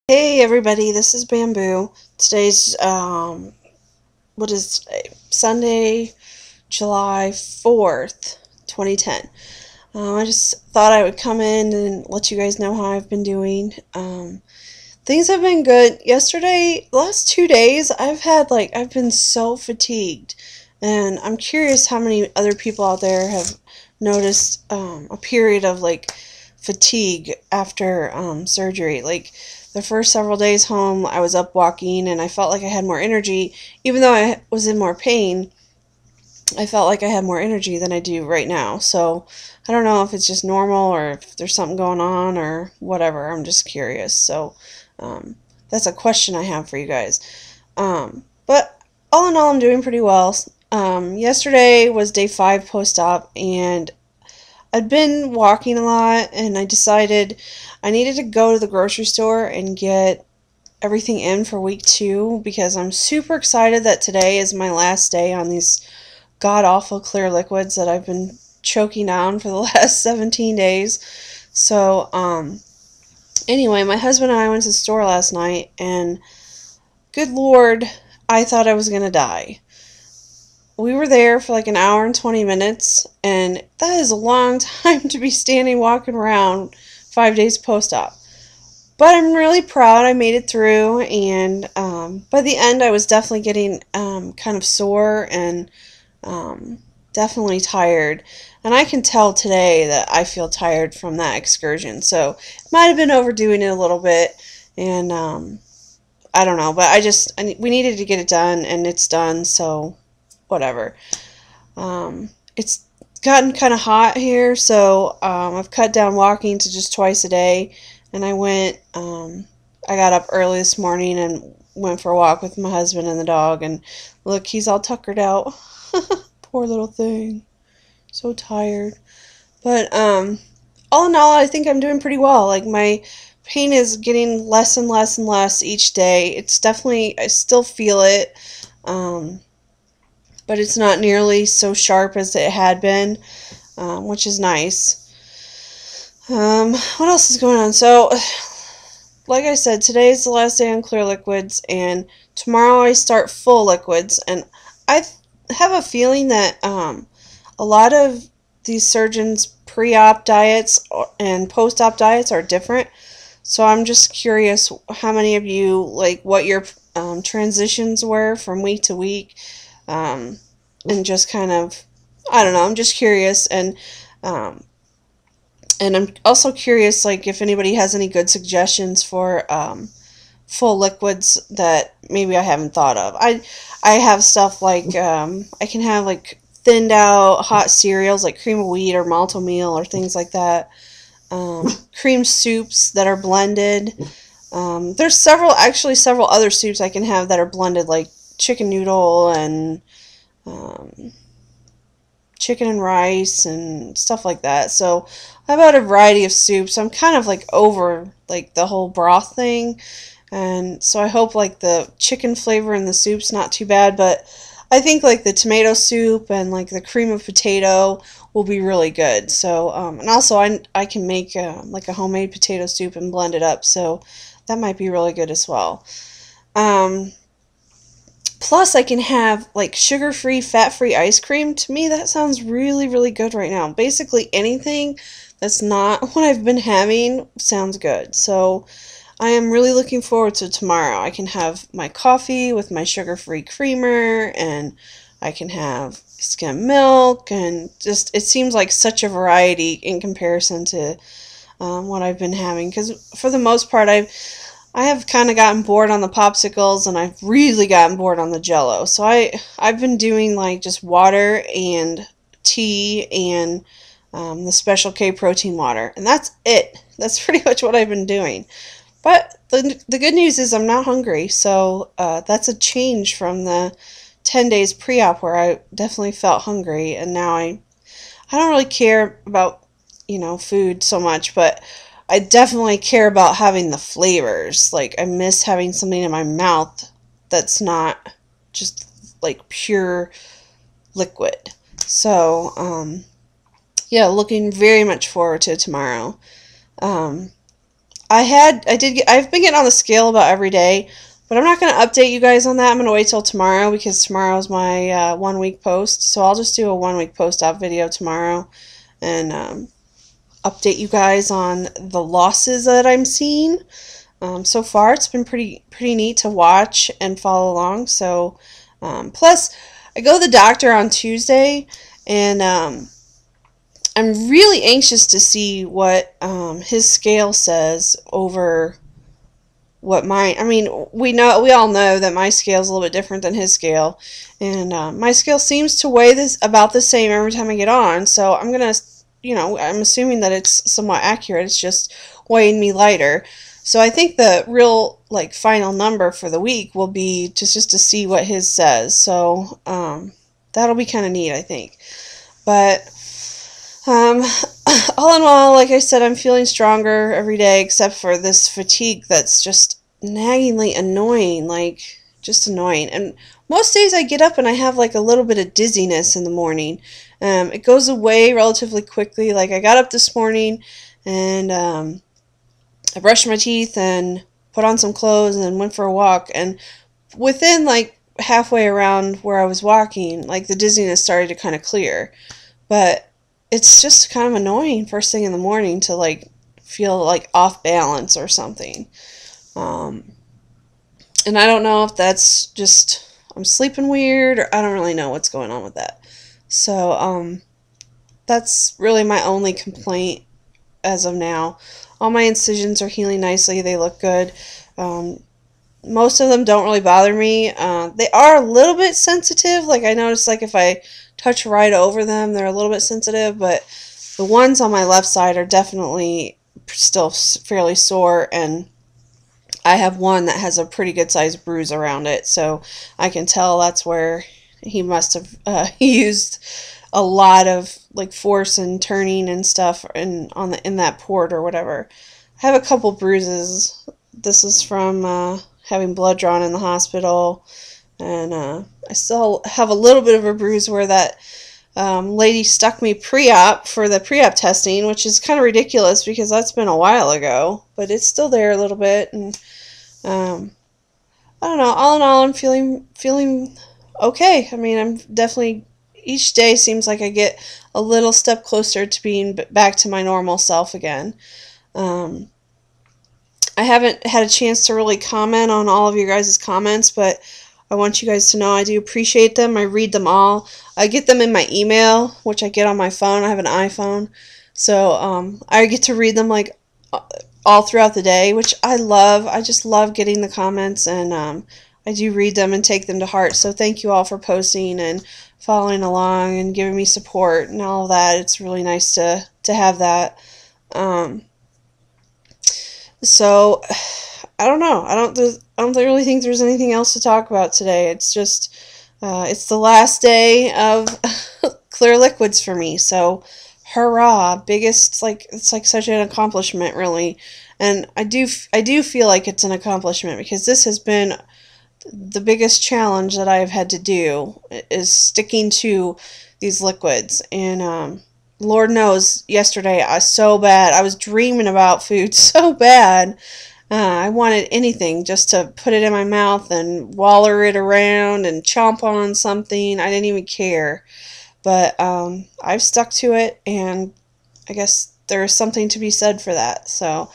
Hey everybody, this is Bamboo. Today's what is today? Sunday, July 4th, 2010. I just thought I would come in and let you guys know how I've been doing. Things have been good. Yesterday, the last 2 days, I've been so fatigued, and I'm curious how many other people out there have noticed a period of fatigue after surgery. Like the first several days home, I was up walking and I felt like I had more energy, even though I was in more pain. I felt like I had more energy than I do right now. So I don't know if it's just normal or if there's something going on or whatever. I'm just curious. So um, that's a question I have for you guys. But all in all, I'm doing pretty well. Yesterday was day 5 post-op, and I'd been walking a lot, and I decided I needed to go to the grocery store and get everything in for week 2 because I'm super excited that today is my last day on these god-awful clear liquids that I've been choking down for the last 17 days. So, anyway, my husband and I went to the store last night, and good Lord, I thought I was going to die. We were there for like an hour and 20 minutes, and that is a long time to be standing walking around 5 days post-op. But I'm really proud I made it through, and by the end I was definitely getting kind of sore and definitely tired. And I can tell today that I feel tired from that excursion, so it might have been overdoing it a little bit, and I don't know, but we needed to get it done, and it's done, so whatever. It's gotten kind of hot here, so I've cut down walking to just twice a day. And I got up early this morning and went for a walk with my husband and the dog. And look, he's all tuckered out. Poor little thing. So tired. But all in all, I think I'm doing pretty well. Like, my pain is getting less and less and less each day. It's definitely, I still feel it. But it's not nearly so sharp as it had been, which is nice. What else is going on? So, like I said, today is the last day on clear liquids, and tomorrow I start full liquids. And I have a feeling that a lot of these surgeons' pre-op diets and post-op diets are different. So I'm just curious how many of you, like, what your transitions were from week to week, and just kind of, I don't know, I'm just curious. And I'm also curious, like, if anybody has any good suggestions for full liquids that maybe I haven't thought of. I have stuff like I can have like thinned out hot cereals like cream of wheat or malto meal or things like that. Cream soups that are blended. There's several other soups I can have that are blended, like chicken noodle and chicken and rice and stuff like that. So I've had a variety of soups. I'm kind of like over like the whole broth thing, and so I hope like the chicken flavor in the soup's not too bad. But I think like the tomato soup and like the cream of potato will be really good. So and also I can make like a homemade potato soup and blend it up, so that might be really good as well. Um, Plus, I can have like sugar-free, fat-free ice cream. To me, that sounds really, really good right now. Basically, anything that's not what I've been having sounds good. So, I am really looking forward to tomorrow. I can have my coffee with my sugar-free creamer, and I can have skim milk, and just it seems like such a variety in comparison to what I've been having. Because for the most part, I have kind of gotten bored on the popsicles, and I've really gotten bored on the Jello. So I've been doing like just water and tea and the Special K protein water, and that's it. That's pretty much what I've been doing. But the good news is I'm not hungry, so that's a change from the 10 days pre-op where I definitely felt hungry, and now I don't really care about food so much, but I definitely care about having the flavors. Like, I miss having something in my mouth that's not just like pure liquid. So, yeah, looking very much forward to tomorrow. Um, I've been getting on the scale about every day, but I'm not going to update you guys on that. I'm going to wait till tomorrow because tomorrow's my 1 week post. So I'll just do a 1 week post-op video tomorrow and update you guys on the losses that I'm seeing. So far, it's been pretty neat to watch and follow along. So, plus, I go to the doctor on Tuesday, and I'm really anxious to see what his scale says over what mine. I mean, we all know that my scale is a little bit different than his scale, and my scale seems to weigh this about the same every time I get on. So I'm gonna, I'm assuming that it's somewhat accurate. It's just weighing me lighter. So I think the real final number for the week will be just to see what his says. So that'll be kind of neat, I think. But all in all, like I said, I'm feeling stronger every day except for this fatigue that's just naggingly annoying, just annoying. And most days I get up and I have a little bit of dizziness in the morning. It goes away relatively quickly. Like I got up this morning and I brushed my teeth and put on some clothes and then went for a walk. And within halfway around where I was walking, the dizziness started to kind of clear. But it's just kind of annoying first thing in the morning to feel off balance or something. And I don't know if that's just I'm sleeping weird or I don't really know what's going on with that. So that's really my only complaint as of now. All my incisions are healing nicely. They look good. Most of them don't really bother me. They are a little bit sensitive. I notice if I touch right over them, they're a little bit sensitive, but the ones on my left side are definitely still fairly sore, and I have one that has a pretty good sized bruise around it, so I can tell that's where he must have used a lot of force and turning and stuff in that port or whatever. I have a couple bruises. This is from having blood drawn in the hospital, and I still have a little bit of a bruise where that lady stuck me pre-op for the pre-op testing, which is kind of ridiculous because that's been a while ago, but it's still there a little bit. And I don't know. All in all, I'm feeling okay. I mean, I'm definitely each day seems like I get a little step closer to being back to my normal self again. I haven't had a chance to really comment on all of your guys' comments, but I want you guys to know I do appreciate them. I read them all. I get them in my email, which I get on my phone. I have an iPhone. So I get to read them all throughout the day, which I love. I just love getting the comments, and I do read them and take them to heart. So thank you all for posting and following along and giving me support and all of that. It's really nice to have that. So I don't know. I don't really think there's anything else to talk about today. It's just it's the last day of clear liquids for me. So hurrah! Biggest it's such an accomplishment, really. And I do feel like it's an accomplishment because this has been the biggest challenge that I've had to do is sticking to these liquids. And Lord knows, yesterday I was dreaming about food so bad. I wanted anything just to put it in my mouth and waller it around and chomp on something. I didn't even care. But I've stuck to it, and I guess there's something to be said for that. So,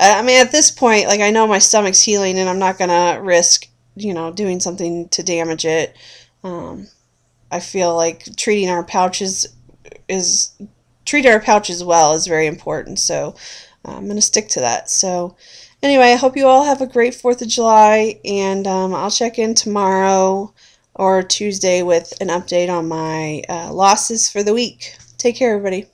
I mean, at this point, I know my stomach's healing, and I'm not going to risk, doing something to damage it. I feel like treating our pouches well is very important. So, I'm going to stick to that. So, anyway, I hope you all have a great 4th of July, and I'll check in tomorrow or Tuesday with an update on my losses for the week. Take care, everybody.